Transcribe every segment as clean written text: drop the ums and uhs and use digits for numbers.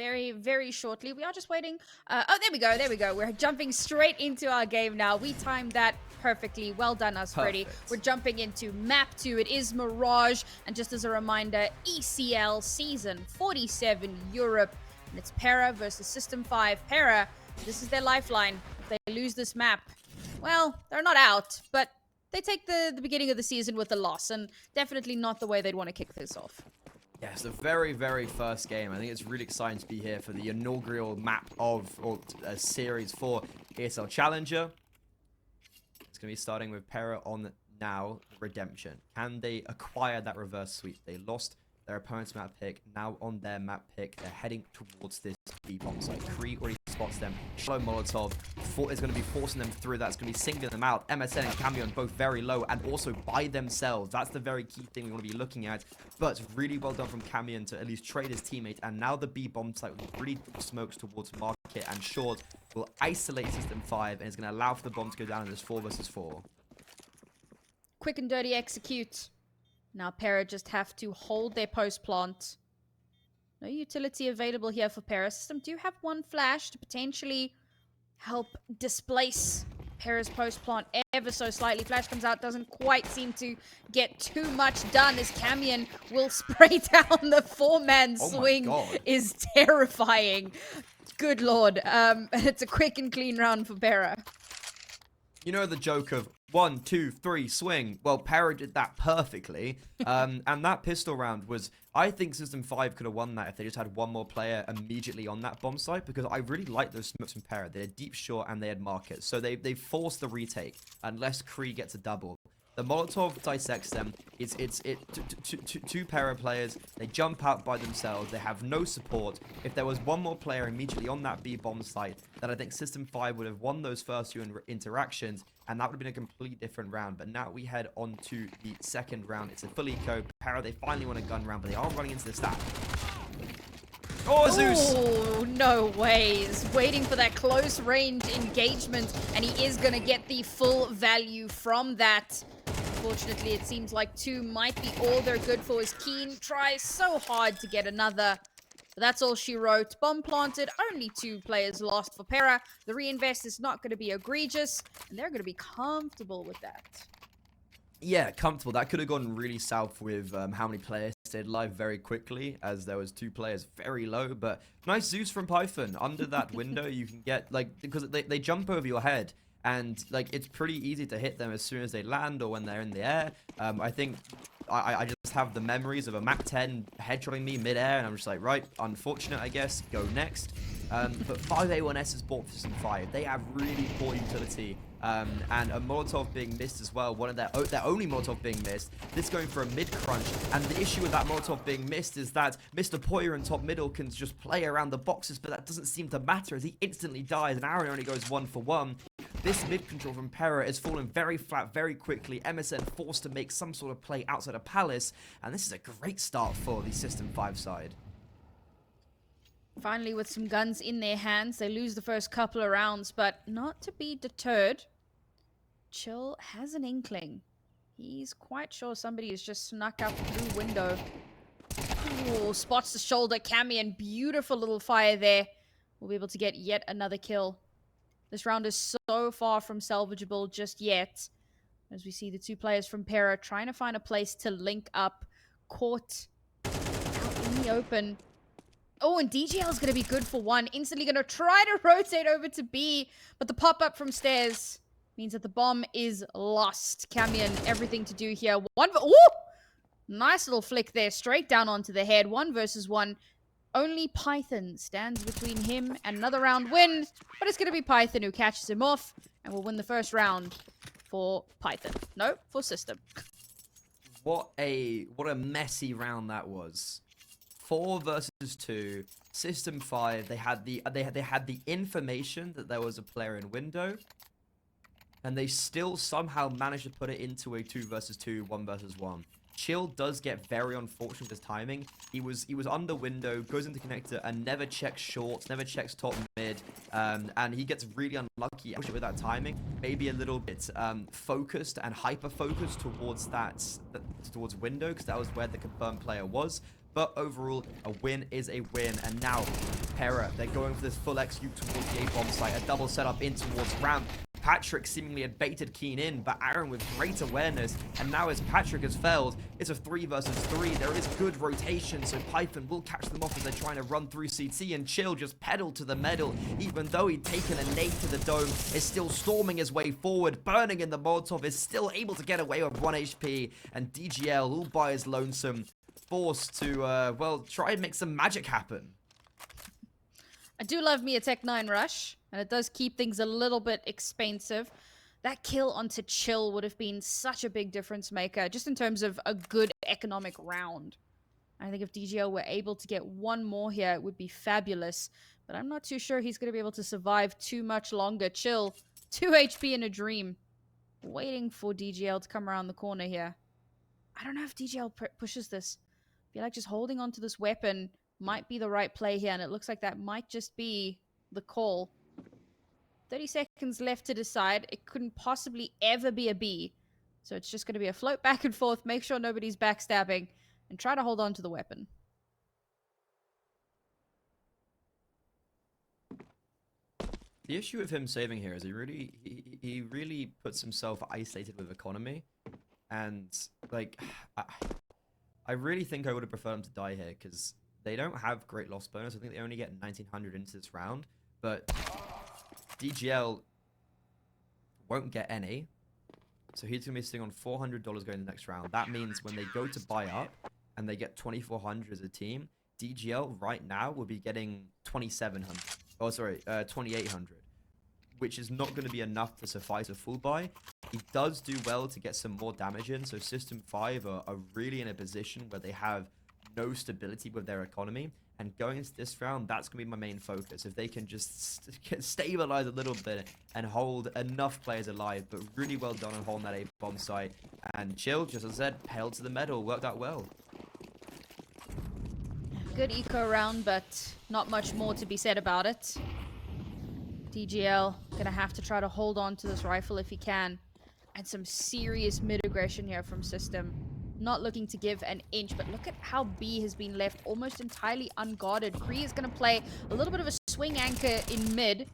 very, very shortly. We are just waiting. Oh, there we go. There we go. We're jumping straight into our game now. We timed that perfectly. Well done, us, Freddy. We're jumping into map 2. It is Mirage. And just as a reminder, ECL Season 47 Europe. And it's PERA versus System5. PERA, this is their lifeline. If they lose this map, well, they're not out, but they take the beginning of the season with a loss, and definitely not the way they'd want to kick this off. Yes, the very, very first game. I think it's really exciting to be here for the inaugural map of series for ESL Challenger. It's going to be starting with PERA on now Redemption. Can they acquire that reverse sweep? They lost their opponent's map pick. Now on their map pick, they're heading towards this B-bomb site. Kree already spots them. Shallow Molotov is going to be forcing them through. That's going to be singling them out. MSN and Camion both very low and also by themselves. That's the very key thing we want to be looking at. But really well done from Camion to at least trade his teammate. And now the B-bomb site with really deep smokes towards Market and Short will isolate System5 and is going to allow for the bomb to go down in this 4 versus 4. Quick and dirty execute. Now PERA just have to hold their post plant. No utility available here for PERA. System do have one flash to potentially help displace PERA's post plant ever so slightly. Flash comes out, doesn't quite seem to get too much done as Camion will spray down. The 4-man swing is terrifying. Good lord. It's a quick and clean round for PERA. You know the joke of 1, 2, 3, swing. Well, PERA did that perfectly. And that pistol round was, I think System5 could have won that if they just had one more player immediately on that bomb site, because I really like those smokes from PERA. They had deep short and they had market. So they forced the retake unless Kree gets a double. The Molotov dissects them. It's two PERA players. They jump out by themselves. They have no support. If there was one more player immediately on that B-bomb site, then I think System5 would have won those first few interactions, and that would have been a completely different round. But now we head on to the second round. It's a full eco. PERA, they finally won a gun round, but they are running into the stack. Oh, Zeus! Oh, no ways. Waiting for that close range engagement, and he is going to get the full value from that. Unfortunately, it seems like 2 might be all they're good for as Keen tries so hard to get another. But that's all she wrote. Bomb planted, only 2 players lost for PERA. The reinvest is not going to be egregious, and they're going to be comfortable with that. Yeah, comfortable. That could have gone really south with how many players stayed live very quickly, as there was 2 players very low. But nice Zeus from Python. Under that window, you can get, like, because they jump over your head. And, like, it's pretty easy to hit them as soon as they land or when they're in the air. I think I just have the memories of a Mach 10 headshotting me mid-air, and I'm just like, right, unfortunate, I guess, go next. But 5A1S is bought for System5. They have really poor utility. And a Molotov being missed as well, one of their only Molotov being missed. This going for a mid-crunch, and the issue with that Molotov being missed is that Mr. Poyer in top middle can just play around the boxes, but that doesn't seem to matter as he instantly dies, and Aaron only goes 1 for 1. This mid-control from PERA is falling very flat very quickly. MSN forced to make some sort of play outside of Palace, and this is a great start for the System5 side. Finally, with some guns in their hands, they lose the first couple of rounds, but not to be deterred. Chill has an inkling. He's quite sure somebody has just snuck out through window. Ooh, spots the shoulder. Camion, beautiful little fire there. We'll be able to get yet another kill. This round is so far from salvageable just yet. As we see the 2 players from PERA trying to find a place to link up. Caught out in the open. Oh, and DGL is going to be good for 1. Instantly going to try to rotate over to B. But the pop-up from stairs means that the bomb is lost. Camion, everything to do here. Ooh! Nice little flick there. Straight down onto the head. 1 versus 1. Only Python stands between him and another round win. But it's going to be Python who catches him off. And will win the first round for Python. No, for System. What a messy round that was. 4 versus 2. System5. They had the information that there was a player in window, and they still somehow managed to put it into a 2 versus 2, 1 versus 1. Chill does get very unfortunate with his timing. He was under window, goes into connector, and never checks short, never checks top mid, and he gets really unlucky with that timing. Maybe a little bit focused and hyper focused towards towards window, because that was where the confirmed player was. But overall, a win is a win. And now, PERA, they're going for this full execute towards the A-bomb site. A double setup in towards ramp. Patrick seemingly had baited Keen in, but Aaron with great awareness. And now as Patrick has failed, it's a 3 versus 3. There is good rotation, so Python will catch them off as they're trying to run through CT. And Chill just pedaled to the medal. Even though he'd taken a nade to the dome, is still storming his way forward. Burning in the Molotov, is still able to get away with 1 HP. And DGL, all by his lonesome, forced to, well, try and make some magic happen. I do love me a Tech 9 rush, and it does keep things a little bit expensive. That kill onto Chill would have been such a big difference maker, just in terms of a good economic round. I think if DGL were able to get one more here, it would be fabulous. But I'm not too sure he's going to be able to survive too much longer. Chill, 2 HP in a dream. Waiting for DGL to come around the corner here. I don't know if DGL pushes this. I feel like just holding on to this weapon might be the right play here, and it looks like that might just be the call. 30 seconds left to decide. It couldn't possibly ever be a B. So it's just going to be a float back and forth, make sure nobody's backstabbing, and try to hold on to the weapon. The issue with him saving here is he really puts himself isolated with economy. And, like, I really think I would have preferred him to die here, because they don't have great loss bonus. I think they only get 1900 into this round, but DGL won't get any. So he's going to be sitting on $400 going to the next round. That means when they go to buy up and they get 2400 as a team, DGL right now will be getting 2700. Oh, sorry, 2800, which is not going to be enough to suffice a full buy. He does do well to get some more damage in, so System5 are really in a position where they have no stability with their economy, and going into this round, that's going to be my main focus. If they can just stabilize a little bit and hold enough players alive, but really well done on holding that A-bomb site. And Chill, just as I said, held to the medal, worked out well. Good eco round, but not much more to be said about it. DGL gonna have to try to hold on to this rifle if he can. And some serious mid-aggression here from System. Not looking to give an inch, but look at how B has been left almost entirely unguarded. Kree is going to play a little bit of a swing anchor in mid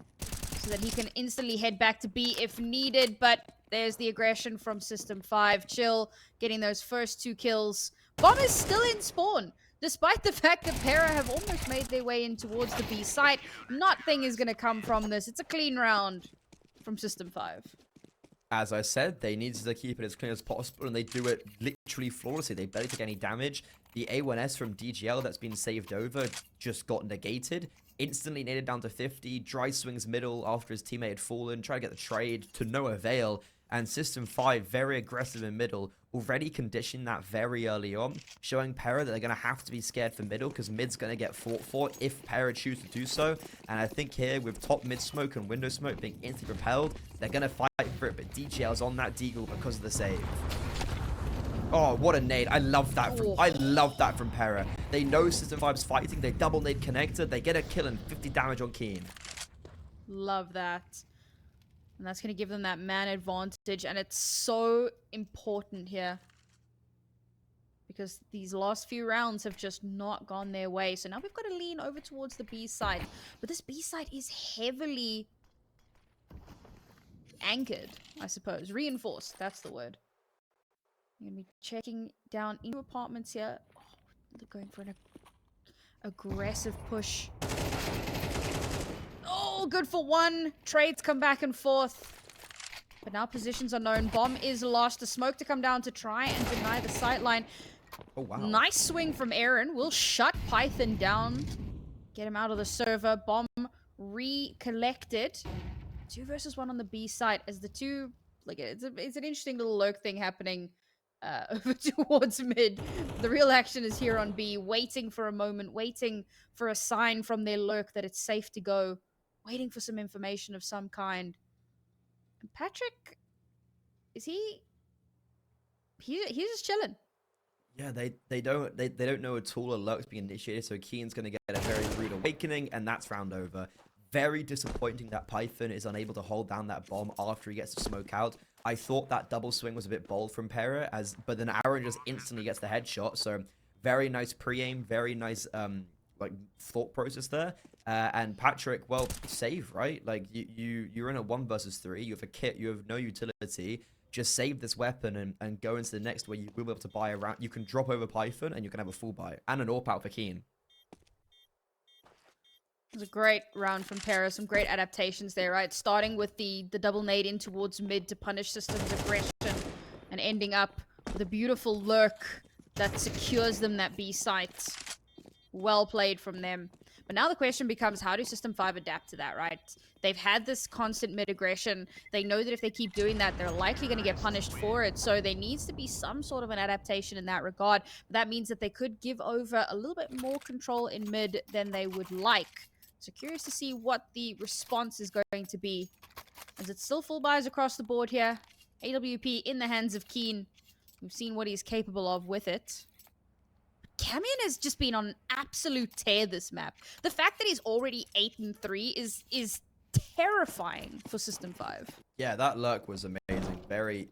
so that he can instantly head back to B if needed, but there's the aggression from System5. Chill getting those first 2 kills. Bomb is still in spawn, despite the fact that PERA have almost made their way in towards the B site. Nothing is going to come from this. It's a clean round from System5. As I said, they needed to keep it as clean as possible, and they do it literally flawlessly. They barely take any damage. The A1S from DGL that's been saved over just got negated. Instantly naded down to 50. Dry swings middle after his teammate had fallen. Try to get the trade to no avail. And System5, very aggressive in middle, already conditioned that very early on, showing PERA that they're going to have to be scared for middle, because mid's going to get fought for if PERA choose to do so. And I think here, with top mid smoke and window smoke being instantly repelled, they're going to fight for it, but DGL's on that deagle because of the save. Oh, what a nade. I love that from PERA. They know System5's fighting, they double nade connector, they get a kill and 50 damage on Keen. Love that. And that's going to give them that man advantage. And it's so important here, because these last few rounds have just not gone their way. So now we've got to lean over towards the B side. But this B side is heavily anchored, I suppose. Reinforced, that's the word. I'm going to be checking down into apartments here. Oh, they're going for an aggressive push. Oh, good for 1. Trades come back and forth. But now positions are known. Bomb is lost. The smoke to come down to try and deny the sightline. Oh, wow. Nice swing from Aaron. Will shut Python down. Get him out of the server. Bomb recollected. 2 versus 1 on the B side as the two... Like, it's an interesting little lurk thing happening over towards mid. The real action is here on B, waiting for a moment, waiting for a sign from their lurk that it's safe to go, waiting for some information of some kind. And Patrick, is he's just chilling. Yeah, they don't know at all a lurk's being initiated, so Keen's gonna get a very rude awakening, and that's round over. Very disappointing that Python is unable to hold down that bomb after he gets the smoke out. I thought that double swing was a bit bold from PERA, but then Aaron just instantly gets the headshot, so Very nice pre-aim, very nice like thought process there. And Patrick, well, save, right? Like you're in a 1 versus 3. You have a kit, you have no utility. Just save this weapon and go into the next where you will be able to buy a round. You can drop over Python and you can have a full buy and an AWP out for Keen. It was a great round from PERA. Some great adaptations there, right? Starting with the double nade in towards mid to punish System's aggression and ending up with a beautiful lurk that secures them that B site. Well played from them. But now the question becomes, how do System5 adapt to that, right? They've had this constant mid-aggression. They know that if they keep doing that, they're likely going to get punished for it. So there needs to be some sort of an adaptation in that regard. But that means that they could give over a little bit more control in mid than they would like. So curious to see what the response is going to be. As it's still full buys across the board here. AWP in the hands of Keen. We've seen what he's capable of with it. Camion has just been on an absolute tear this map. The fact that he's already 8-3 is terrifying for System5. Yeah, that lurk was amazing.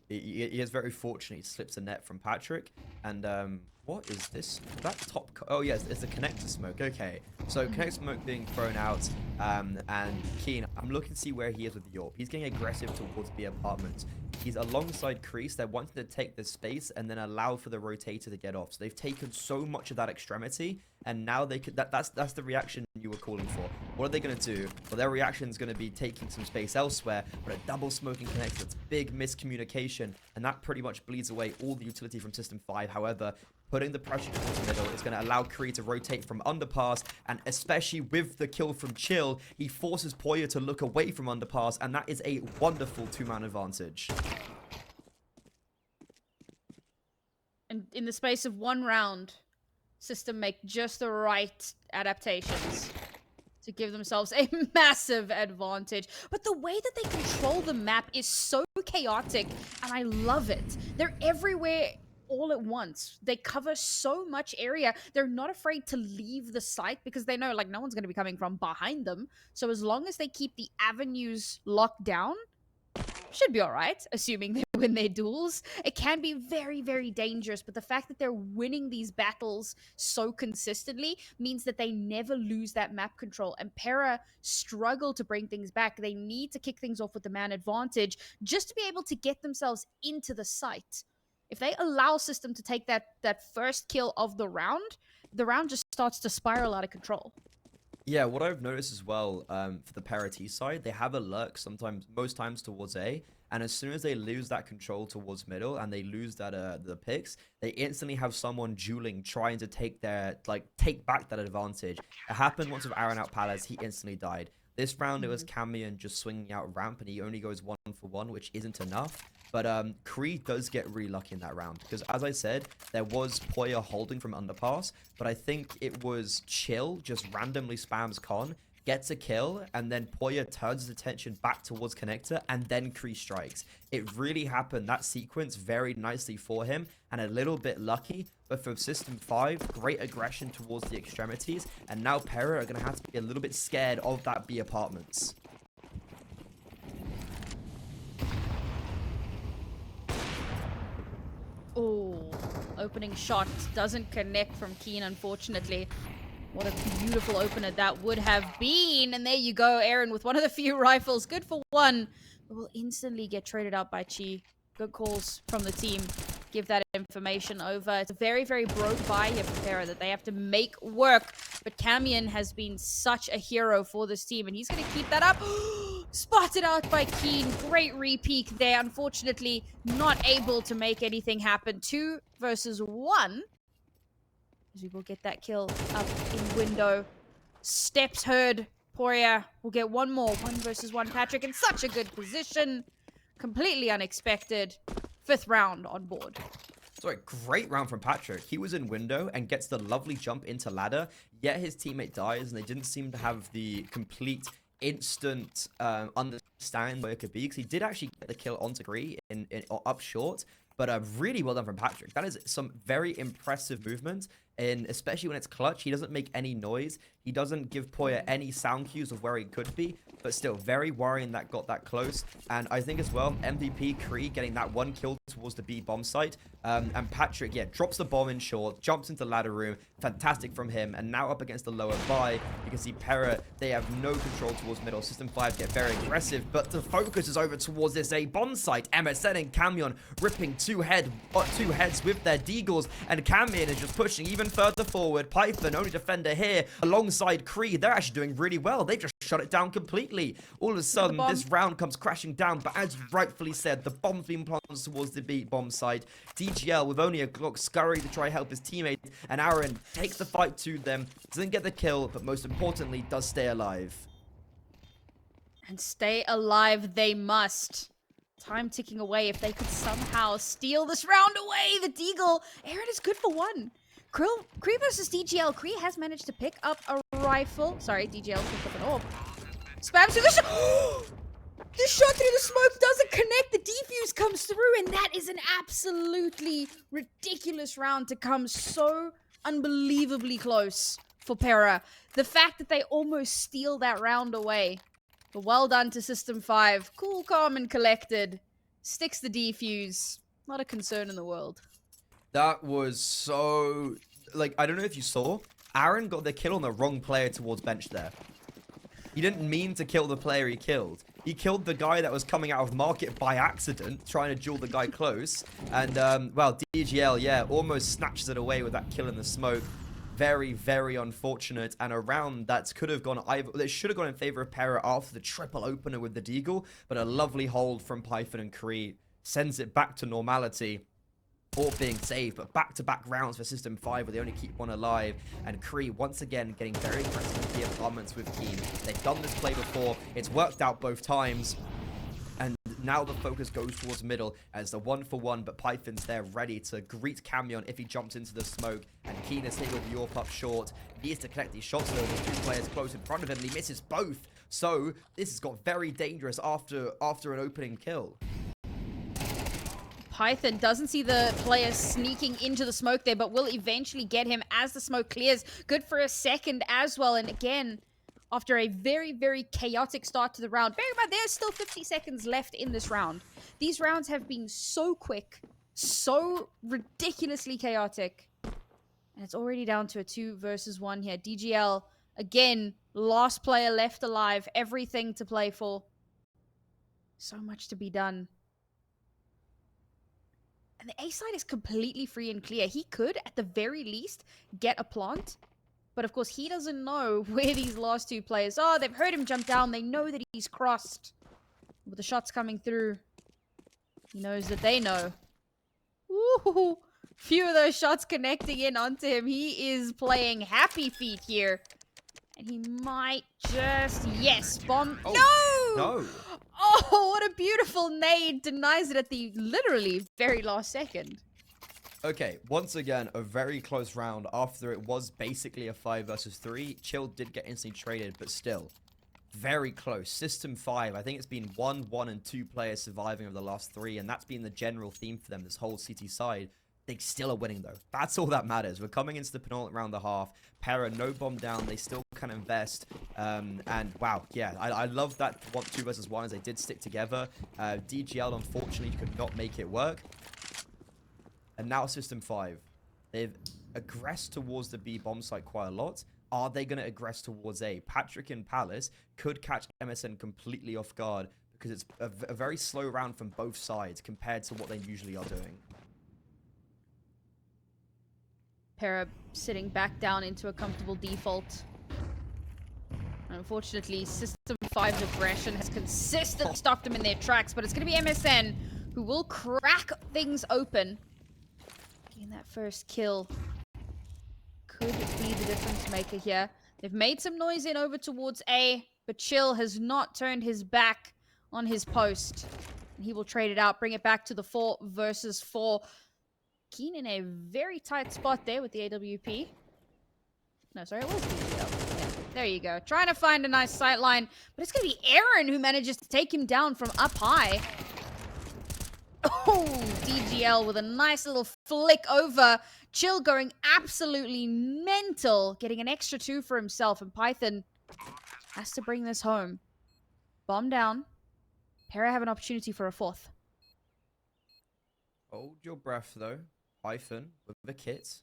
He is very fortunate. He slips a net from Patrick. And what is this? That top... Oh, yes, it's a connector smoke. Okay. So, connector smoke being thrown out. And Keen, I'm looking to see where he is with the AWP. He's getting aggressive towards B apartments. He's alongside Crease. They're wanting to take the space and then allow for the rotator to get off. So, they've taken so much of that extremity. And now they could... That's the reaction you were calling for. What are they going to do? Well, their reaction is going to be taking some space elsewhere. But a double smoking connector, that's big miscommunication. And that pretty much bleeds away all the utility from System5. However, putting the pressure towards the middle is going to allow Kree to rotate from underpass, and especially with the kill from Chill, he forces Poya to look away from underpass, and that is a wonderful 2-man advantage. And in the space of 1 round, System make just the right adaptations to give themselves a massive advantage. But the way that they control the map is so chaotic, and I love it. They're everywhere all at once. They cover so much area. They're not afraid to leave the site because they know, like, no one's going to be coming from behind them. So as long as they keep the avenues locked down, should be all right, assuming they win their duels. It can be very, very dangerous, but the fact that they're winning these battles so consistently means that they never lose that map control. And PERA struggle to bring things back. They need to kick things off with the man advantage just to be able to get themselves into the site. If they allow System to take that first kill of the round just starts to spiral out of control. Yeah, what I've noticed as well for the PERA T side, they have a lurk most times towards A, and as soon as they lose that control towards middle and they lose that the picks, they instantly have someone dueling trying to take back that advantage. It happened once with Aaron out Palace, he instantly died. This round it was Camion just swinging out ramp and he only goes 1 for 1, which isn't enough. But Kree does get really lucky in that round because, as I said, there was Poya holding from underpass, but I think it was Chill just randomly spams con, gets a kill, and then Poya turns his attention back towards connector, and then Kree strikes. It really happened, that sequence, very nicely for him, and a little bit lucky, but for System5, great aggression towards the extremities, and now PERA are going to have to be a little bit scared of that B apartments. Oh, opening shot doesn't connect from Keen, unfortunately. What a beautiful opener that would have been. And there you go, Aaron with one of the few rifles. Good for 1. But will instantly get traded out by Chi. Good calls from the team. Give that information over. It's a very, very broke buy here for PERA that they have to make work. But Camion has been such a hero for this team, and he's going to keep that up. Spotted out by Keen. Great re-peek there. Unfortunately, not able to make anything happen. 2 versus 1. As we will get that kill up in window. Steps heard. Poya will get 1 more. 1 versus 1. Patrick in such a good position. Completely unexpected. 5th round on board. Sorry, great round from Patrick. He was in window and gets the lovely jump into ladder, yet his teammate dies, and they didn't seem to have the complete instant understanding where it could be, because he did actually get the kill onto Kree up short. But really well done from Patrick. That is some very impressive movement, and especially when it's clutch. He doesn't make any noise. He doesn't give PERA any sound cues of where he could be, but still very worrying that got that close. And I think as well, MVP Kree getting that one kill towards the B bomb site. And Patrick, yeah, drops the bomb in short, jumps into ladder room. Fantastic from him. And now up against the lower buy, you can see PERA, they have no control towards middle. System5 get very aggressive, but the focus is over towards this A bomb site. MSN and Camion ripping two heads with their deagles, and Camion is just pushing even further forward. Python, only defender here, alongside Kree. They're actually doing really well. They just shut it down completely. All of a sudden, this round comes crashing down, but as rightfully said, the bomb's being planted towards the B bomb site. DGL, with only a Glock, scurry to try help his teammate, and Aaron takes the fight to them, doesn't get the kill, but most importantly, does stay alive. And stay alive they must. Time ticking away. If they could somehow steal this round away, the Deagle. Aaron is good for one. Kree versus DGL. Kree has managed to pick up a rifle. Sorry, DGL picked up an orb. Spams through the shot. The shot through the smoke doesn't connect. The defuse comes through, and that is an absolutely ridiculous round to come so unbelievably close for PERA. The fact that they almost steal that round away. But well done to System5. Cool, calm, and collected. Sticks the defuse. Not a concern in the world. That was so... Like, I don't know if you saw. Aaron got the kill on the wrong player towards bench there. He didn't mean to kill the player he killed. He killed the guy that was coming out of market by accident, trying to duel the guy close. And, well, DGL, yeah, almost snatches it away with that kill in the smoke. Very, very unfortunate, and a round that could have gone either. It should have gone in favor of PERA after the triple opener with the Deagle, but a lovely hold from Python and Kree sends it back to normality. All being saved, but back-to-back rounds for System5 where they only keep one alive, and Kree once again getting very aggressive with the apartments with Keen. They've done this play before, it's worked out both times. And now the focus goes towards middle as the 1-for-1, but Python's there ready to greet Camion if he jumps into the smoke. And Keen is taking the AWP up short. Needs to connect these shots though. There's two players close in front of him and he misses both. So this has got very dangerous after an opening kill. Python doesn't see the player sneaking into the smoke there, but will eventually get him as the smoke clears. Good for a second as well. And again, after a very, very chaotic start to the round. Bear in mind, there's still 50 seconds left in this round. These rounds have been so quick, so ridiculously chaotic. And it's already down to a 2 versus 1 here. DGL, again, last player left alive. Everything to play for. So much to be done. And the A side is completely free and clear. He could, at the very least, get a plant. But of course, he doesn't know where these last two players are. They've heard him jump down. They know that he's crossed. With the shots coming through, he knows that they know. Ooh, few of those shots connecting in onto him. He is playing happy feet here. And he might just... Yes, bomb... Oh, no! No! Oh, what a beautiful nade. Denies it at the literally very last second. Okay, once again, a very close round after it was basically a 5 versus 3. Chill did get instantly traded, but still, very close. System5, I think it's been 1, 1, and 2 players surviving over the last 3, and that's been the general theme for them, this whole CT side. They still are winning, though. That's all that matters. We're coming into the penultimate round of the half. PERA, no bomb down. They still can invest. And, wow, yeah, I love that 2 versus 1 as they did stick together. DGL, unfortunately, could not make it work. And now System5, they've aggressed towards the B bomb site quite a lot. Are they going to aggress towards A? Patrick and Palace could catch MSN completely off guard because it's a very slow round from both sides compared to what they usually are doing. PERA sitting back down into a comfortable default. Unfortunately, System5's aggression has consistently stopped them in their tracks, but it's going to be MSN who will crack things open. Getting that first kill could be the difference maker here. They've made some noise in over towards A, but Chill has not turned his back on his post. He will trade it out, bring it back to the 4 versus 4. Keen in a very tight spot there with the AWP. No, sorry, it was DGL. Yeah, there you go. Trying to find a nice sight line, but it's going to be Aaron who manages to take him down from up high. Oh, DGL with a nice little flick over. Chill going absolutely mental, getting an extra 2 for himself, and Python has to bring this home. Bomb down. PERA have an opportunity for a 4th. Hold your breath, though. Python with the kit.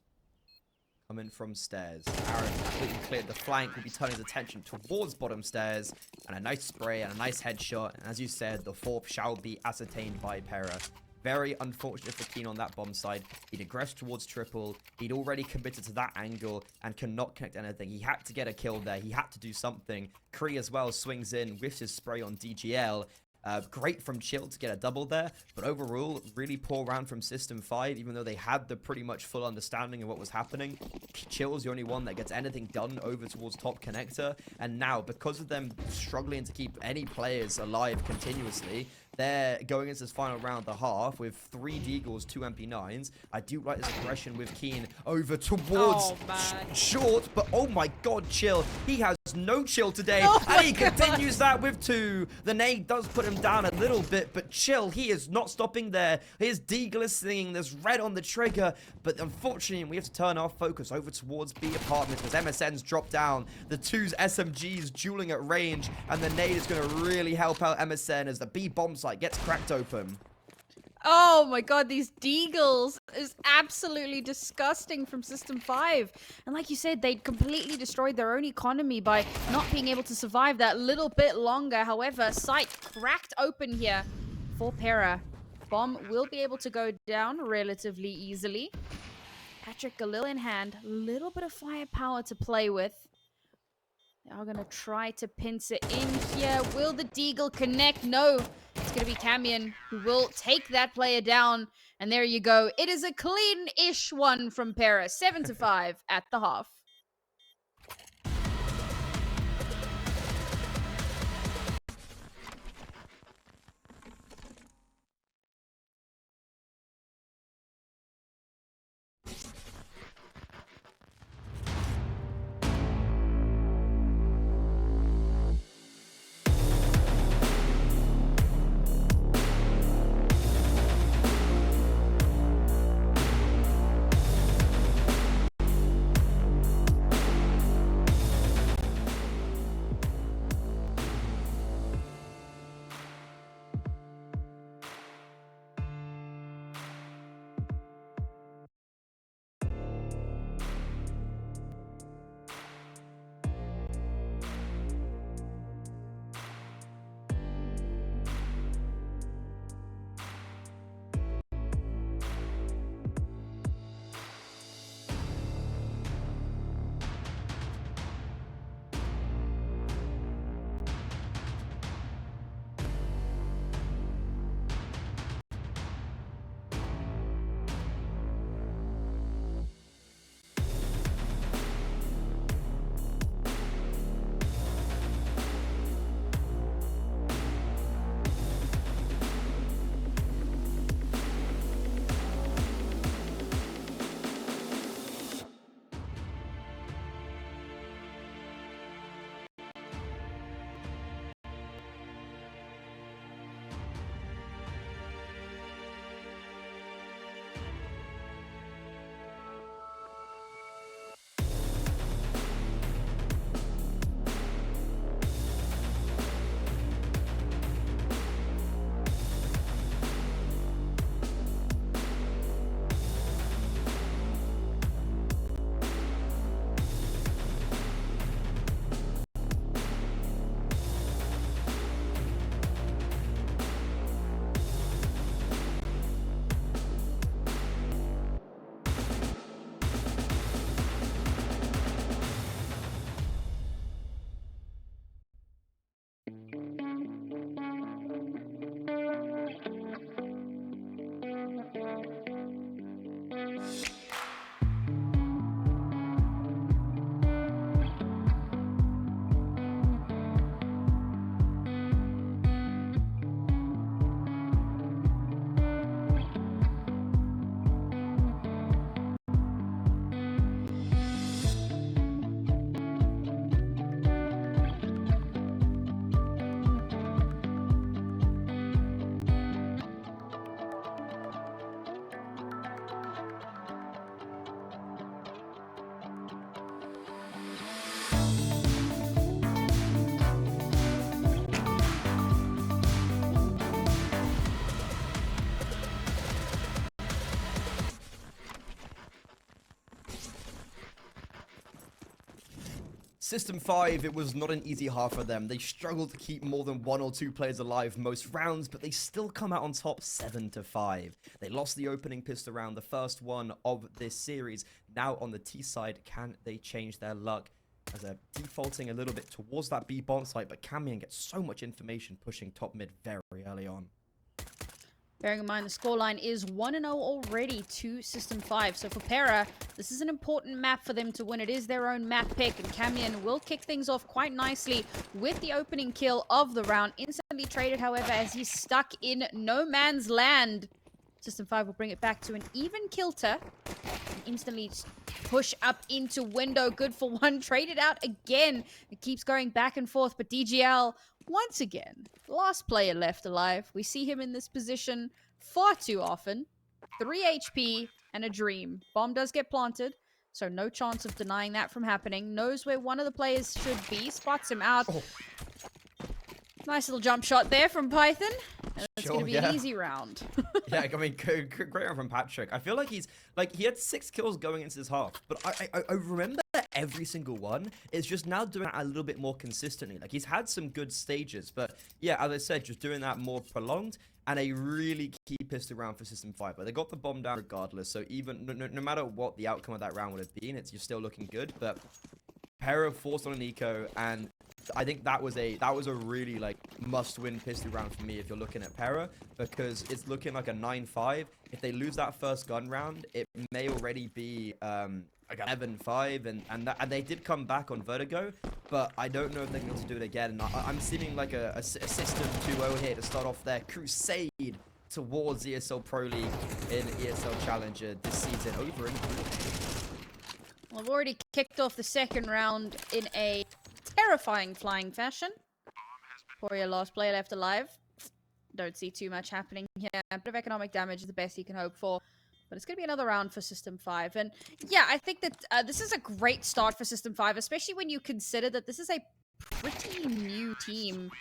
Coming from stairs. Aaron completely cleared the flank. Will be turning his attention towards bottom stairs. And a nice spray and a nice headshot. And as you said, the 4th shall be ascertained by PERA. Very unfortunate for Keen on that bomb side. He'd aggressed towards triple. He'd already committed to that angle and cannot connect anything. He had to get a kill there. He had to do something. Kree as well swings in with his spray on DGL. Great from Chill to get a double there, but overall, really poor round from System5, even though they had the pretty much full understanding of what was happening. Chill's the only one that gets anything done over towards top connector, and now, because of them struggling to keep any players alive continuously, they're going into this final round, the half, with 3 Deagles, 2 MP9s. I do like this aggression with Keen over towards short, but oh my god, Chill. He has no chill today, and he continues that with 2. The nade does put him down a little bit, but Chill, he is not stopping there. His Deagle is singing, there's red on the trigger, but unfortunately, we have to turn our focus over towards B apartments because MSN's dropped down. The 2's SMGs dueling at range, and the nade is going to really help out MSN as the B bomb site gets cracked open. Oh my god, these Deagles is absolutely disgusting from System5. And like you said, they completely destroyed their own economy by not being able to survive that little bit longer. However, site cracked open here for PERA. Bomb will be able to go down relatively easily. Patrick Galil in hand, little bit of firepower to play with. They are going to try to pincer in here. Will the Deagle connect? No. It's going to be Camion who will take that player down. And there you go. It is a clean-ish one from PERA. 7-5 at the half. System5, it was not an easy half for them. They struggled to keep more than 1 or 2 players alive most rounds, but they still come out on top 7-5. They lost the opening pistol round, the first one of this series. Now on the T side, can they change their luck? As they're defaulting a little bit towards that B bomb site, but Camion gets so much information pushing top mid very early on. Bearing in mind the scoreline is 1-0 already to System5. So for PERA, this is an important map for them to win. It is their own map pick, and Camion will kick things off quite nicely with the opening kill of the round. Instantly traded, however, as he's stuck in no man's land. System5 will bring it back to an even kilter. Instantly push up into window. Good for one. Traded out again. It keeps going back and forth, but DGL, once again, last player left alive. We see him in this position far too often. 3 HP and a dream. Bomb does get planted, so no chance of denying that from happening. Knows where one of the players should be. Spots him out. Oh. Nice little jump shot there from Python. And it's going to be an easy round. Yeah, I mean, great round from Patrick. I feel like he had 6 kills going into this half, but I remember every single one is just now doing that a little bit more consistently. Like, he's had some good stages, but yeah, as I said, just doing that more prolonged, and a really key pistol round for System5. But they got the bomb down regardless, so even no matter what the outcome of that round would have been, you're still looking good. But PERA forced on an eco, and I think that was a really like must-win pistol round for me if you're looking at PERA, because it's looking like a 9-5. If they lose that first gun round, it may already be like 11-5, and they did come back on Vertigo, but I don't know if they're going to do it again. And I'm seeing like a System 2-0 here to start off their crusade towards ESL Pro League in ESL Challenger this season over in. Well, I've already kicked off the second round in a terrifying flying fashion. PERA, last player left alive. Don't see too much happening here. A bit of economic damage is the best you can hope for. But it's going to be another round for System5. And yeah, I think that this is a great start for System5, especially when you consider that this is a pretty new team.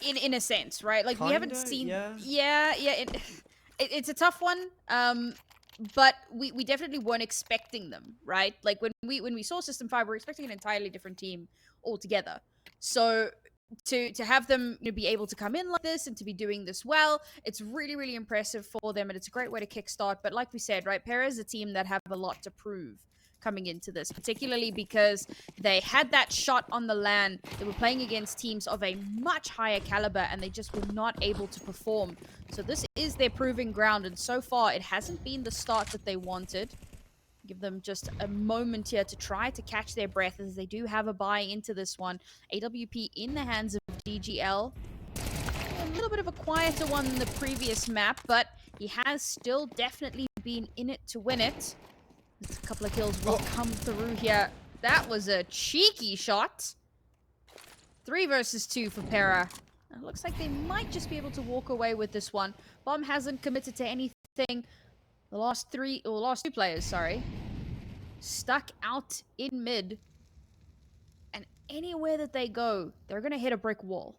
In a sense, right? Like, we haven't seen... It's a tough one. But we definitely weren't expecting them, right? Like, when we saw System5, we're expecting an entirely different team altogether. So to have them be able to come in like this and to be doing this well, it's really, really impressive for them, and it's a great way to kickstart. But like we said, right, PERA is a team that have a lot to prove coming into this, particularly because they had that shot on the LAN. They were playing against teams of a much higher caliber, and they just were not able to perform. So this is their proving ground, and so far it hasn't been the start that they wanted. Give them just a moment here to try to catch their breath, as they do have a buy into this one. AWP in the hands of DGL. A little bit of a quieter one than the previous map, but he has still definitely been in it to win it. There's a couple of kills will come through here. That was a cheeky shot. 3 versus 2 for PERA. It looks like they might just be able to walk away with this one. Bomb hasn't committed to anything. The last 2 players, sorry, stuck out in mid. And anywhere that they go, they're going to hit a brick wall.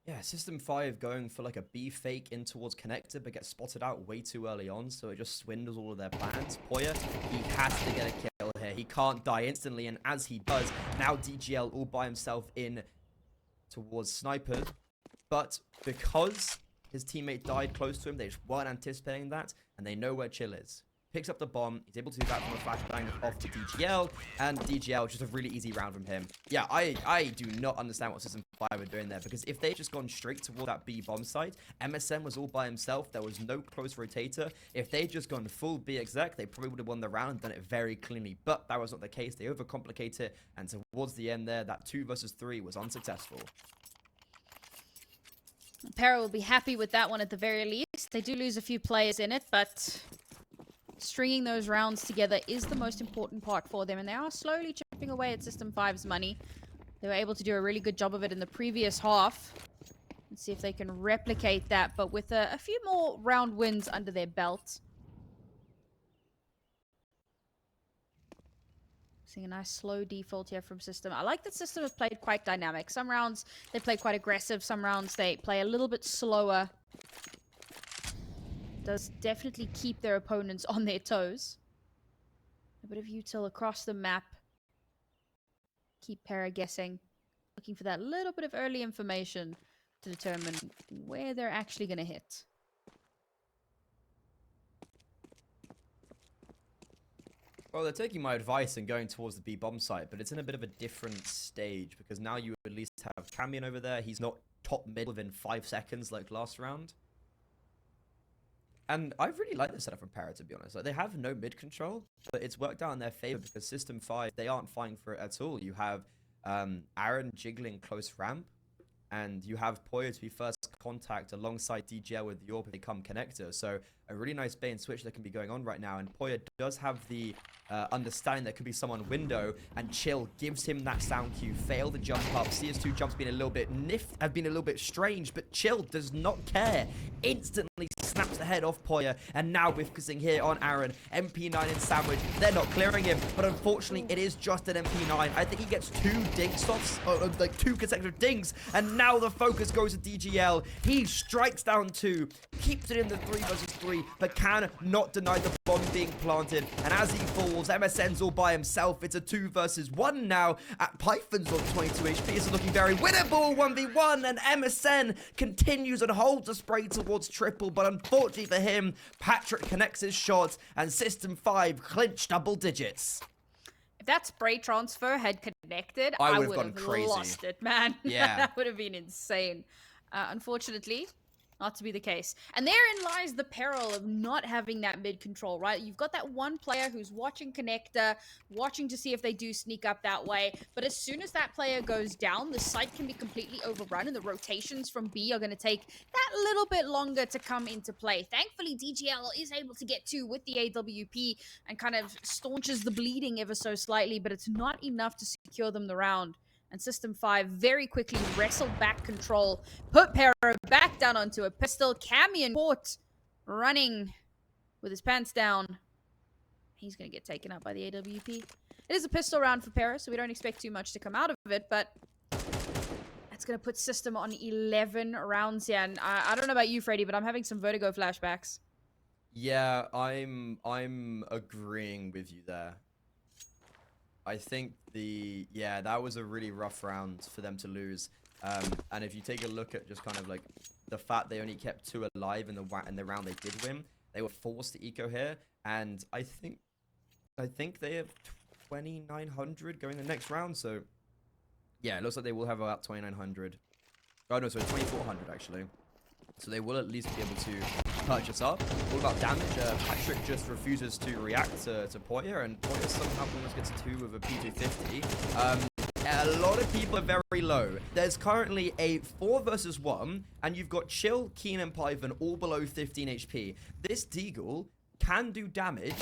Yeah, System5 going for like a B fake in towards connector, but gets spotted out way too early on, so it just swindles all of their plans. PERA, he has to get a kill here. He can't die instantly, and as he does, now DGL all by himself in towards Sniper. But because his teammate died close to him, they just weren't anticipating that, and they know where Chill is. Picks up the bomb, he's able to do that from a flashbang off to DGL, and DGL, just a really easy round from him. Yeah, I do not understand what System5 were doing there, because if they just gone straight toward that B bomb site, MSM was all by himself, there was no close rotator. If they'd just gone full B exec, they probably would have won the round and done it very cleanly, but that was not the case. They overcomplicate it, and towards the end there, that 2 versus 3 was unsuccessful. PERA will be happy with that one at the very least. They do lose a few players in it, but stringing those rounds together is the most important part for them, and they are slowly chipping away at System5's money. They were able to do a really good job of it in the previous half. Let's see if they can replicate that, but with a few more round wins under their belt. Seeing a nice slow default here from System. I like that System has played quite dynamic. Some rounds they play quite aggressive, some rounds they play a little bit slower. Does definitely keep their opponents on their toes. A bit of util across the map. keep PERA guessing, looking for that little bit of early information to determine where they're actually going to hit. Well, they're taking my advice and going towards the B bomb site, but it's in a bit of a different stage because now you at least have Cambion over there. He's not top mid within 5 seconds like last round. And I really like this setup from PERA, to be honest. Like, they have no mid control, but it's worked out in their favor because System5, they aren't fighting for it at all. You have Aaron jiggling close ramp, and you have PERA to be first contact alongside DGL with the AWP if they come connector. So a really nice bait and switch that can be going on right now. And PERA does have the understanding there could be someone window, and Chill gives him that sound cue. Fail the jump up. CS2 jumps been a little bit have been a little bit strange, but Chill does not care. Instantly snaps the head off PERA, and now we're focusing here on Aaron. MP9 and Sandwich, they're not clearing him, but unfortunately it is just an MP9. I think he gets 2 ding stops, like 2 consecutive dings, and now the focus goes to DGL. He strikes down 2, keeps it in the 3 versus 3, but can not deny the bomb being planted, and as he falls, MSN's all by himself. It's a 2 versus 1 now. At Python's on 22 HP, this is looking very winnable, 1v1, and MSN continues and holds a spray towards triple, but unfortunately for him, Patrick connects his shot, and System5 clinch double digits. If that spray transfer had connected, I would have lost it, man. Yeah. That would have been insane. Unfortunately, not to be the case. And therein lies the peril of not having that mid control, right? You've got that one player who's watching connector, watching to see if they do sneak up that way. But as soon as that player goes down, the site can be completely overrun, and the rotations from B are going to take that little bit longer to come into play. Thankfully, DGL is able to get 2 with the AWP and kind of staunches the bleeding ever so slightly, but it's not enough to secure them the round. And System5 very quickly wrestled back control, put PERA back down onto a pistol. Cambion caught running with his pants down. He's going to get taken out by the AWP. It is a pistol round for PERA, so we don't expect too much to come out of it, but that's going to put System on 11 rounds here. And I don't know about you, Freddy, but I'm having some Vertigo flashbacks. Yeah, I'm agreeing with you there. I think that was a really rough round for them to lose. And if you take a look at just kind of like the fact they only kept 2 alive in the round they did win, they were forced to eco here, and I think they have 2,900 going the next round. So yeah, it looks like they will have about 2,900. Oh no, sorry, 2,400 actually. So they will at least be able to purchase up. All about damage. Patrick just refuses to react to PERA, and PERA somehow almost gets 2 with a P250. A lot of people are very low. There's currently a 4 versus 1, and you've got Chill, Keen, and Python all below 15 HP. This Deagle can do damage.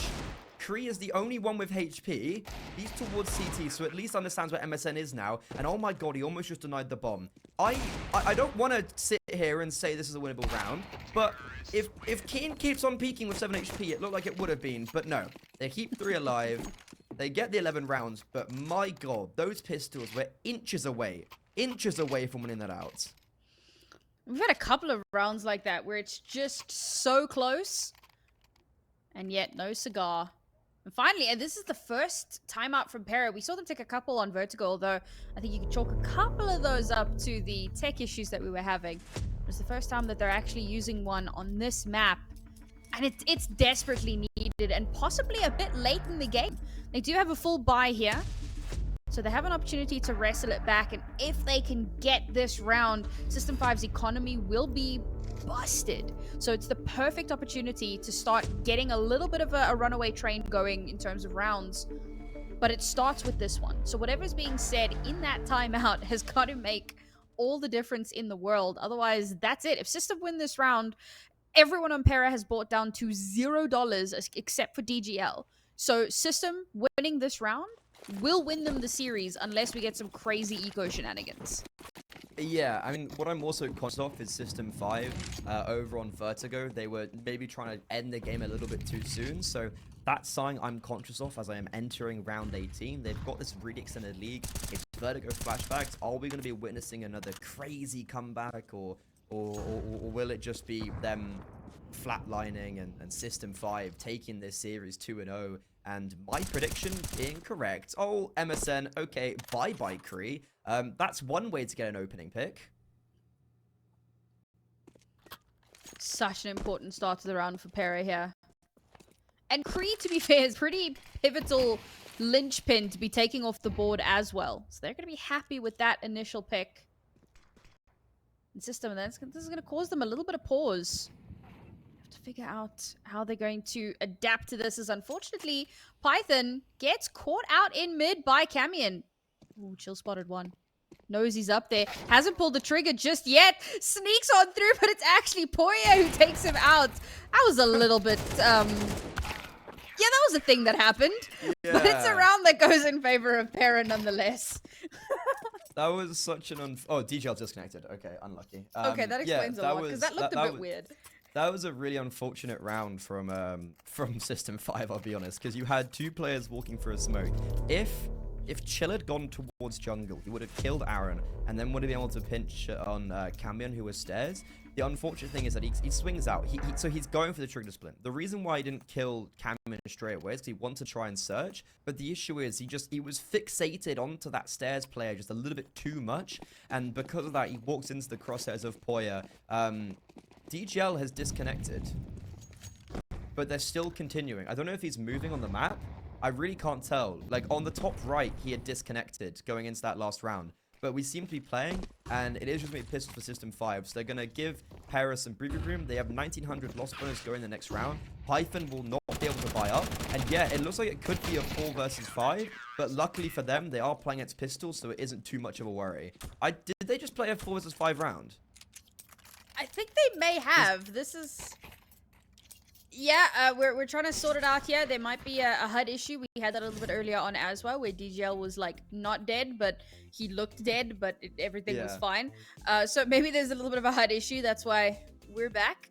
Kree is the only one with HP. He's towards CT, so at least understands where MSN is now. And oh my god, he almost just denied the bomb. I don't want to sit here and say this is a winnable round, but if Keen keeps on peaking with 7 HP, it looked like it would have been. But no, they keep 3 alive. They get the 11 rounds, but my god, those pistols were inches away from winning that out. We've had a couple of rounds like that where it's just so close, and yet no cigar. And finally, and this is the first timeout from PERA. We saw them take a couple on Vertigo, although I think you could chalk a couple of those up to the tech issues that we were having. It was the first time that they're actually using one on this map. And it's desperately needed, and possibly a bit late in the game. They do have a full buy here, so they have an opportunity to wrestle it back. And if they can get this round, System5's economy will be busted. So it's the perfect opportunity to start getting a little bit of a runaway train going in terms of rounds. But it starts with this one. So whatever's being said in that timeout has got to make all the difference in the world. Otherwise, that's it. If System win this round, everyone on PERA has bought down to $0 except for DGL. So System winning this round will win them the series unless we get some crazy eco shenanigans. Yeah, I mean, what I'm also conscious of is System5 over on Vertigo. They were maybe trying to end the game a little bit too soon, so that's something I'm conscious of as I am entering round 18. They've got this really extended league. It's Vertigo flashbacks. Are we going to be witnessing another crazy comeback, or will it just be them flatlining and System5 taking this series 2-0. And my prediction being correct. Oh, MSN, okay, bye-bye, Kree. That's one way to get an opening pick. Such an important start to the round for PERA here. And Kree, to be fair, is pretty pivotal linchpin to be taking off the board as well. So they're going to be happy with that initial pick. And System, and this is going to cause them a little bit of pause. Have to figure out how they're going to adapt to this, as unfortunately, Python gets caught out in mid by Camion. Ooh, chill spotted one. Knows he's up there. Hasn't pulled the trigger just yet. Sneaks on through, but it's actually Poya who takes him out. That was a little bit, yeah, that was a thing that happened. Yeah. But it's a round that goes in favor of PERA nonetheless. That was such an oh, DGL disconnected. Okay, unlucky. Okay, that explains a lot, because that looked a bit weird. That was a really unfortunate round from System5, I'll be honest, because you had two players walking through a smoke. If Chill had gone towards jungle, he would have killed Aaron, and then would have been able to pinch on Camion, who was stairs. The unfortunate thing is that he swings out. So he's going for the trigger discipline. The reason why he didn't kill Camion straight away is because he wanted to try and search. But the issue is he was fixated onto that stairs player just a little bit too much. And because of that, he walks into the crosshairs of Poya. DGL has disconnected, but they're still continuing. I don't know if he's moving on the map. I really can't tell. Like, on the top right, he had disconnected going into that last round. But we seem to be playing, and it is just going to be pistols for System5. So they're going to give PERA some breathing room. They have 1900 loss bonus going the next round. Python will not be able to buy up. And yeah, it looks like it could be a 4 versus 5. But luckily for them, they are playing against pistols, so it isn't too much of a worry. Did they just play a 4 versus 5 round? I think they may have. This is... Yeah, we're trying to sort it out here. There might be a HUD issue. We had that a little bit earlier on as well, where DGL was like not dead, but he looked dead, but everything was fine. So maybe there's a little bit of a HUD issue. That's why we're back.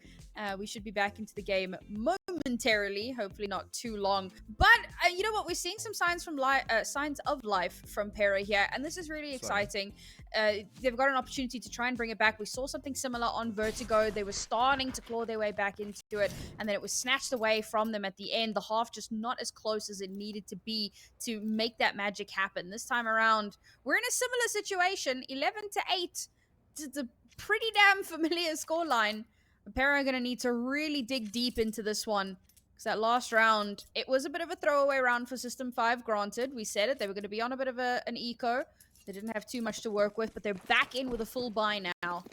We should be back into the game momentarily, hopefully not too long. But you know what? We're seeing some signs from signs of life from PERA here, and this is really exciting. They've got an opportunity to try and bring it back. We saw something similar on Vertigo. They were starting to claw their way back into it, and then it was snatched away from them at the end. The half just not as close as it needed to be to make that magic happen. This time around, we're in a similar situation, 11-8. It's a pretty damn familiar scoreline. PERA are going to need to really dig deep into this one. Because that last round, it was a bit of a throwaway round for System5, granted. We said it. They were going to be on a bit of an eco. They didn't have too much to work with, but they're back in with a full buy now.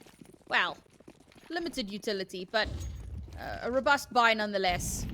Well, limited utility, but a robust buy nonetheless.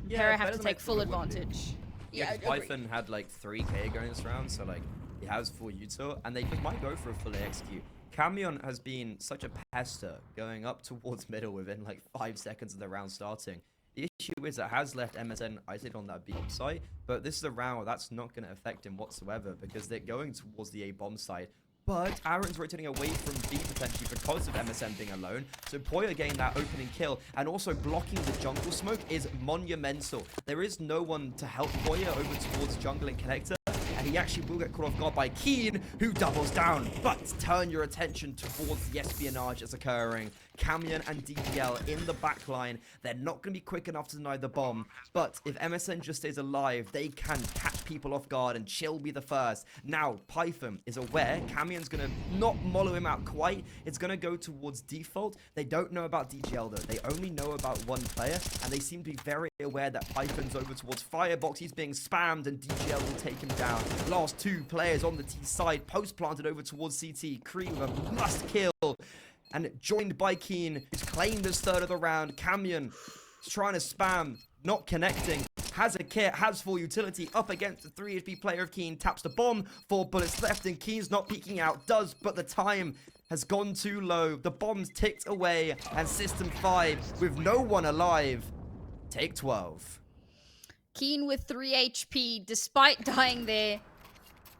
Yeah, PERA have to take full advantage. Yeah, Python had like 3k going this round, so like he has full util, and they might go for a full execute. Camion has been such a pester going up towards middle within like 5 seconds of the round starting. The issue is it has left MSN isolated on that B bomb site, but this is a round where that's not going to affect him whatsoever because they're going towards the A bomb site. But Aaron's rotating away from B potentially because of MSN being alone. So Poya getting that opening kill and also blocking the jungle smoke is monumental. There is no one to help Poya over towards jungle and connector. And he actually will get caught off guard by Keen, who doubles down. But turn your attention towards the espionage that's occurring. Camion and DPL in the back line. They're not going to be quick enough to deny the bomb. But if MSN just stays alive, they can catch people off guard and Chill be the first. Now, Python is aware. Camion's going to not mollow him out quite. It's going to go towards default. They don't know about DGL though. They only know about one player. And they seem to be very aware that Python's over towards Firebox. He's being spammed and DGL will take him down. Last two players on the T side. Post planted over towards CT. Kree with a must kill. And joined by Keen, who's claimed as third of the round. Camion is trying to spam, not connecting. Has a kit, has full utility, up against the 3 HP player of Keen. Taps the bomb, 4 bullets left, and Keen's not peeking out. Does, but the time has gone too low. The bomb's ticked away, and System5, with no one alive, take 12. Keen with 3 HP, despite dying there,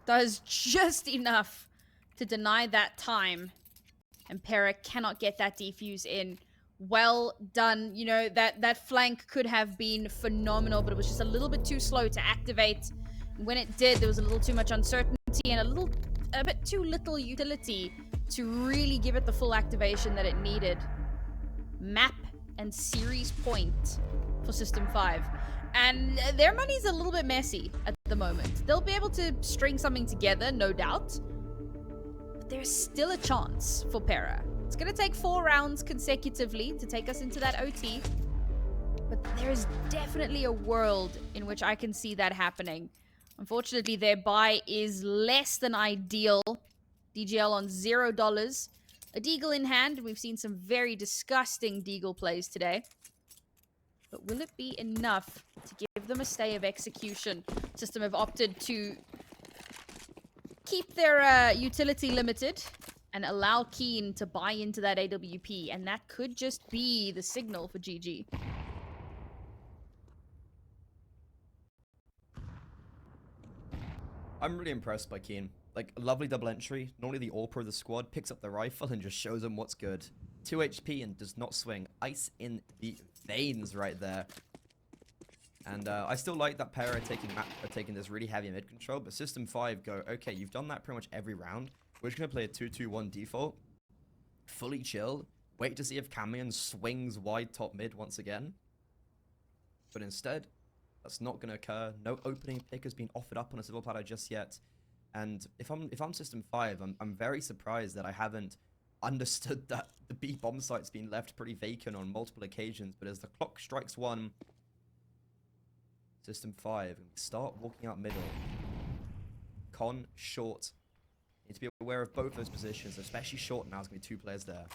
does just enough to deny that time. And PERA cannot get that defuse in. Well done. You know, that flank could have been phenomenal, but it was just a little bit too slow to activate. And when it did, there was a little too much uncertainty and a bit too little utility to really give it the full activation that it needed. Map and series point for System5. And their money's a little bit messy at the moment. They'll be able to string something together, no doubt. But there's still a chance for PERA. It's going to take 4 rounds consecutively to take us into that OT. But there's definitely a world in which I can see that happening. Unfortunately, their buy is less than ideal. DGL on $0. A deagle in hand. We've seen some very disgusting deagle plays today. But will it be enough to give them a stay of execution? System have opted to keep their utility limited and allow Keen to buy into that AWP. And that could just be the signal for GG. I'm really impressed by Keen. Like, a lovely double entry. Normally the all-pro of the squad picks up the rifle and just shows them what's good. 2 HP and does not swing. Ice in the veins right there. And I still like that PERA taking this really heavy mid control, but System5 go, okay, you've done that pretty much every round. We're just going to play a 2-2-1 default. Fully chill. Wait to see if Camion swings wide top mid once again. But instead, that's not going to occur. No opening pick has been offered up on a civil platter just yet. And if I'm System5, I'm very surprised that I haven't understood that the B bomb site's been left pretty vacant on multiple occasions. But as the clock strikes 1, System5 start walking out middle. Con, short. Need to be aware of both those positions, especially short now. There's going to be 2 players there.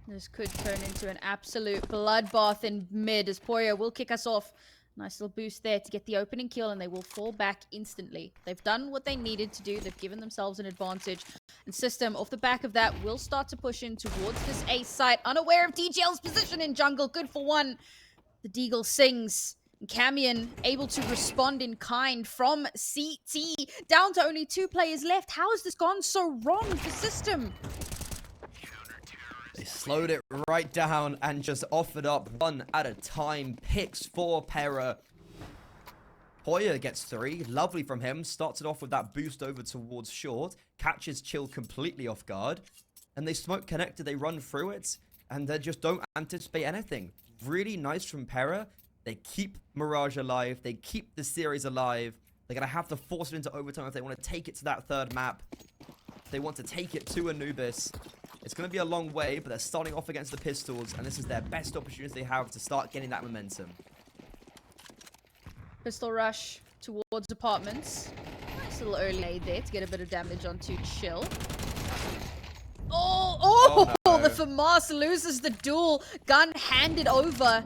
This could turn into an absolute bloodbath in mid as PERA will kick us off. Nice little boost there to get the opening kill, and they will fall back instantly. They've done what they needed to do. They've given themselves an advantage. And System, off the back of that, will start to push in towards this A site. Unaware of DGL's position in jungle. Good for 1. The deagle sings. And Camion able to respond in kind from CT. Down to only 2 players left. How has this gone so wrong for System? They slowed it right down and just offered up 1 at a time. Picks for PERA. Hoyer gets 3. Lovely from him. Starts it off with that boost over towards short. Catches Chill completely off guard. And they smoke connected. They run through it. And they just don't anticipate anything. Really nice from PERA. They keep Mirage alive. They keep the series alive. They're going to have to force it into overtime if they want to take it to that 3rd map. If they want to take it to Anubis. It's going to be a long way, but they're starting off against the Pistols, and this is their best opportunity they have to start getting that momentum. Pistol rush towards apartments. Nice little early aid there to get a bit of damage onto Chill. Oh, no. The FAMAS loses the duel. Gun handed over.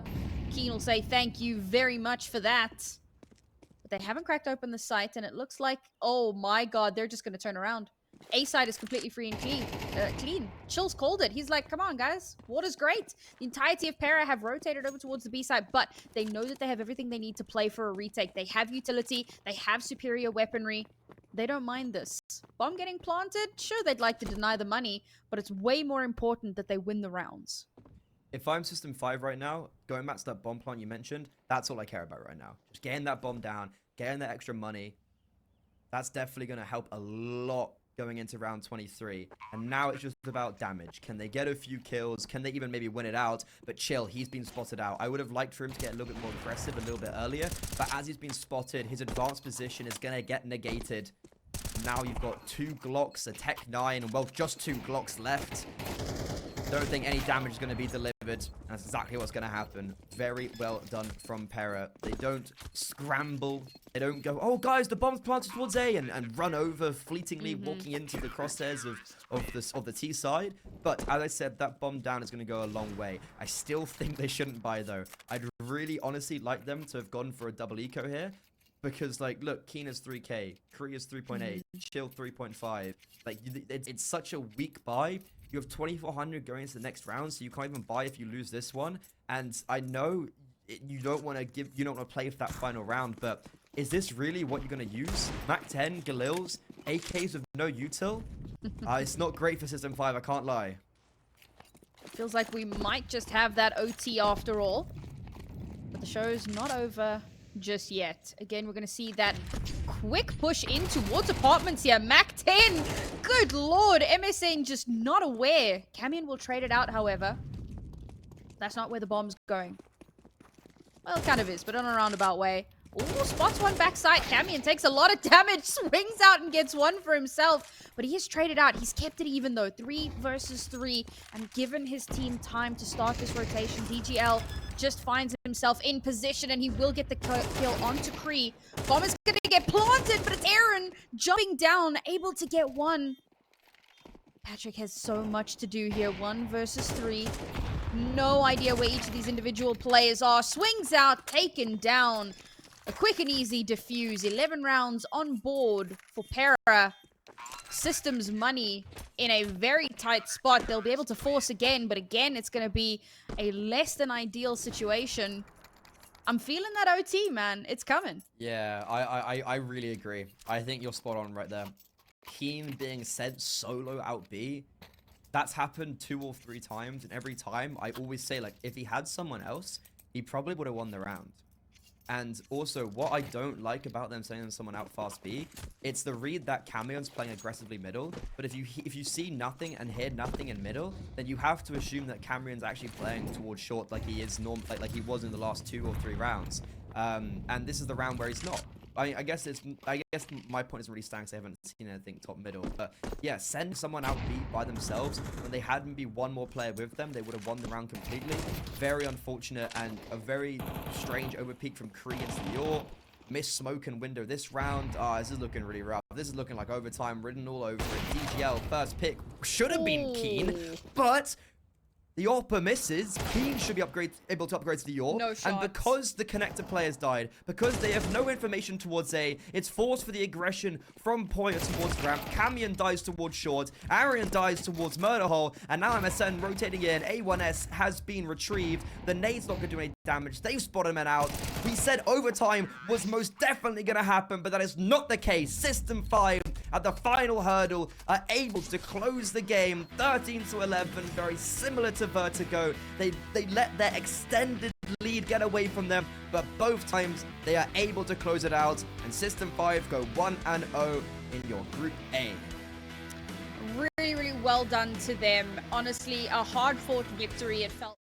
Keen will say thank you very much for that. But they haven't cracked open the site, and it looks like, oh my god, they're just going to turn around. A side is completely free and clean. Chill's called it. He's like, come on, guys. Water's great. The entirety of PERA have rotated over towards the B side, but they know that they have everything they need to play for a retake. They have utility. They have superior weaponry. They don't mind this. Bomb getting planted? Sure, they'd like to deny the money, but it's way more important that they win the rounds. If I'm System5 right now, going back to that bomb plant you mentioned, that's all I care about right now. Just getting that bomb down, getting that extra money. That's definitely going to help a lot going into round 23. And now it's just about damage. Can they get a few kills? Can they even maybe win it out? But Chill, he's been spotted out. I would have liked for him to get a little bit more aggressive a little bit earlier. But as he's been spotted, his advanced position is going to get negated. Now you've got 2 Glocks, a Tech 9, and well, just 2 Glocks left. Don't think any damage is going to be delivered. That's exactly what's going to happen. Very well done from PERA. They don't scramble. They don't go, oh, guys, the bomb's planted towards A and run over fleetingly, walking into the crosshairs of the T side. But as I said, that bomb down is going to go a long way. I still think they shouldn't buy, though. I'd really honestly like them to have gone for a double eco here. Because, like, look, Keen is 3k, Kree is 3.8, Chill 3.5. Like, it's such a weak buy. You have 2,400 going into the next round, so you can't even buy if you lose this one. And I know you don't want to play for that final round, but is this really what you're going to use? Mac 10, Galils, AKs with no util? It's not great for System 5, I can't lie. Feels like we might just have that OT after all. But the show's not over just yet. Again, we're going to see that quick push in towards apartments here. Mac 10. Good lord. MSN just not aware. Camion will trade it out, however. That's not where the bomb's going. Well, it kind of is, but in a roundabout way. Ooh, spots one backside. Camion takes a lot of damage, swings out and gets one for himself. But he has traded out. He's kept it even though. 3 versus 3. And given his team time to start this rotation, DGL just finds himself in position and he will get the kill onto Kree. Bomb is going to get planted, but it's Aaron jumping down, able to get one. Patrick has so much to do here. 1 versus 3. No idea where each of these individual players are. Swings out, taken down. A quick and easy defuse. 11 rounds on board for PERA. Systems money in a very tight spot. They'll be able to force again, but again, it's going to be a less than ideal situation. I'm feeling that OT, man. It's coming. Yeah, I really agree. I think you're spot on right there. Keen being sent solo out B, that's happened 2 or 3 times, and every time I always say, like, if he had someone else, he probably would have won the round. And also, what I don't like about them sending someone out fast B, it's the read that Camion's playing aggressively middle. But if you see nothing and hear nothing in middle, then you have to assume that Camion's actually playing towards short, like he is like he was in the last 2 or 3 rounds. And this is the round where he's not. I mean, I guess my point isn't really standing because I haven't seen anything top middle. But yeah, send someone out B by themselves. When they had maybe one more player with them, they would have won the round completely. Very unfortunate and a very strange overpeak from Kree into Dior. Miss smoke and window this round. This is looking really rough. This is looking like overtime written all over it. DGL first pick should have been Keen, but the AWPer misses. Keen should be able to upgrade to the AWP. No shots. And because the connector players died, because they have no information towards A, it's forced for the aggression from Poyer towards Ramp. Camion dies towards short. Arian dies towards Murder Hole. And now MSN rotating in. A1S has been retrieved. The nade's not going to do any damage. They've spotted men out. We said overtime was most definitely going to happen, but that is not the case. System5 at the final hurdle are able to close the game 13-11, very similar to Vertigo. They let their extended lead get away from them, but both times they are able to close it out, and System5 go 1-0 in your Group A. Really, really well done to them. Honestly, a hard-fought victory. It felt